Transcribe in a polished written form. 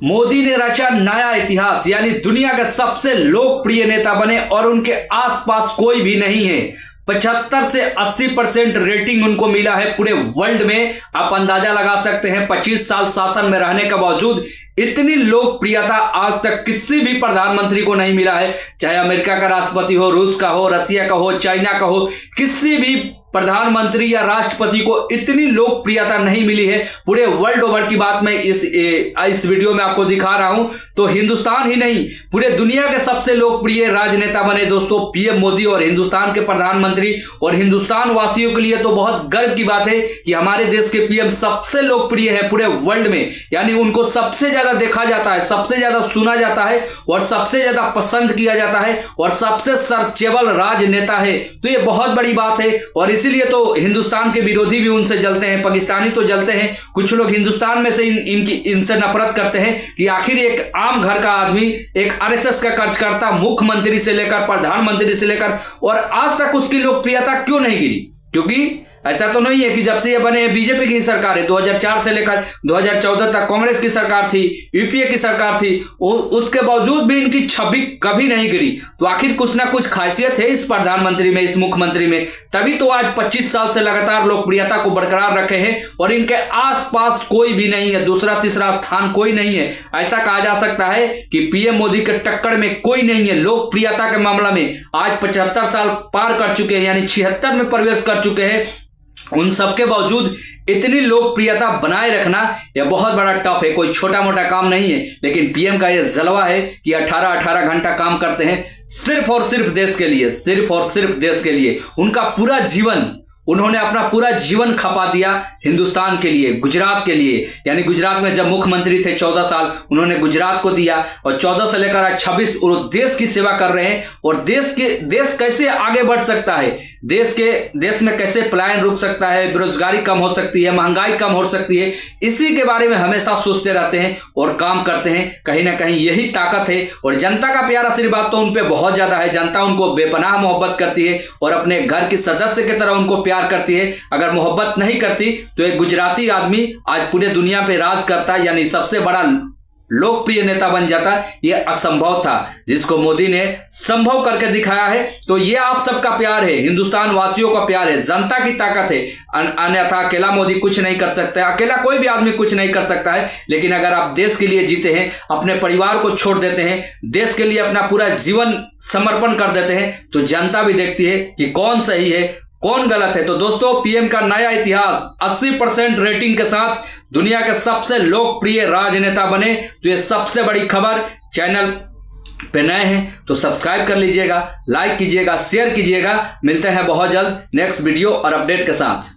मोदी ने रचा नया इतिहास, यानी दुनिया के सबसे लोकप्रिय नेता बने और उनके आसपास कोई भी नहीं है। 75 से 80% रेटिंग उनको मिला है पूरे वर्ल्ड में। आप अंदाजा लगा सकते हैं 25 साल शासन में रहने के बावजूद इतनी लोकप्रियता आज तक किसी भी प्रधानमंत्री को नहीं मिला है। चाहे अमेरिका का राष्ट्रपति हो, रूस का हो, रसिया का हो, चाइना का हो, किसी भी प्रधानमंत्री या राष्ट्रपति को इतनी लोकप्रियता नहीं मिली है पूरे वर्ल्ड ओवर की बात मैं इस वीडियो में आपको दिखा रहा हूं। तो हिंदुस्तान ही नहीं, पूरे दुनिया के सबसे लोकप्रिय राजनेता बने दोस्तों पीएम मोदी और हिंदुस्तान के प्रधानमंत्री। और हिंदुस्तान वासियों के लिए तो बहुत गर्व की बात है कि हमारे देश के पीएम सबसे लोकप्रिय है पूरे वर्ल्ड में, यानी उनको सबसे ज्यादा देखा जाता है, सबसे ज्यादा सुना जाता है और सबसे ज्यादा पसंद किया जाता है और सबसे सर्चेबल राजनेता है। तो ये बहुत बड़ी बात है और इसीलिए तो हिंदुस्तान के विरोधी भी उनसे जलते हैं, पाकिस्तानी तो जलते हैं, कुछ लोग हिंदुस्तान में से इनसे नफरत करते हैं कि आखिर एक आम घर का आदमी, एक आरएसएस का कार्यकर्ता, मुख्यमंत्री से लेकर प्रधानमंत्री से लेकर और आज तक उसकी लोकप्रियता क्यों नहीं गिरी। क्योंकि ऐसा तो नहीं है कि जब से ये बने बीजेपी की सरकार है, 2004 से लेकर 2014 तक कांग्रेस की सरकार थी, यूपीए की सरकार थी, उसके बावजूद भी इनकी छवि कभी नहीं गिरी। तो आखिर कुछ ना कुछ खासियत है इस प्रधानमंत्री में, इस मुख्यमंत्री में, तभी तो आज 25 साल से लगातार लोकप्रियता को बरकरार रखे हैं और इनके आसपास कोई भी नहीं है, दूसरा तीसरा स्थान कोई नहीं है। ऐसा कहा जा सकता है कि पीएम मोदी के टक्कर में कोई नहीं है लोकप्रियता के मामला में। आज 75 साल पार कर चुके हैं, यानी 76 में प्रवेश कर चुके हैं। उन सबके बावजूद इतनी लोकप्रियता बनाए रखना यह बहुत बड़ा टफ है, कोई छोटा मोटा काम नहीं है। लेकिन पीएम का यह जलवा है कि 18-18 घंटा काम करते हैं सिर्फ और सिर्फ देश के लिए, सिर्फ और सिर्फ देश के लिए। उनका पूरा जीवन, उन्होंने अपना पूरा जीवन खपा दिया हिंदुस्तान के लिए, गुजरात के लिए। यानी गुजरात में जब मुख्यमंत्री थे 14 साल उन्होंने गुजरात को दिया और 14 से लेकर आज 26 वो देश की सेवा कर रहे हैं। और देश कैसे आगे बढ़ सकता है, देश में कैसे पलायन रुक सकता है, बेरोजगारी कम हो सकती है, महंगाई कम हो सकती है, इसी के बारे में हमेशा सोचते रहते हैं और काम करते हैं। कहीं ना कहीं यही ताकत है और जनता का प्यार आशीर्वाद तो उन पे बहुत ज्यादा है। जनता उनको बेपनाह मोहब्बत करती है और अपने घर के सदस्य की तरह उनको करती है। अगर मोहब्बत नहीं करती तो एक गुजराती आदमी आज पूरे दुनिया पे राज करता, यानी सबसे बड़ा लोकप्रिय नेता बन जाता। यह असंभव था, जिसको मोदी ने संभव करके दिखाया है। तो ये आप सबका प्यार है, हिंदुस्तान वासियों का प्यार है, जनता की ताकत है। अन्यथा अकेला मोदी कुछ नहीं कर सकता, अकेला कोई भी आदमी कुछ नहीं कर सकता है। लेकिन अगर आप देश के लिए जीते हैं, अपने परिवार को छोड़ देते हैं, देश के लिए अपना पूरा जीवन समर्पण कर देते हैं, तो जनता भी देखती है कि कौन सही है कौन गलत है। तो दोस्तों पीएम का नया इतिहास 80% रेटिंग के साथ दुनिया के सबसे लोकप्रिय राजनेता बने। तो ये सबसे बड़ी खबर। चैनल पे नए हैं तो सब्सक्राइब कर लीजिएगा, लाइक कीजिएगा, शेयर कीजिएगा। मिलते हैं बहुत जल्द नेक्स्ट वीडियो और अपडेट के साथ।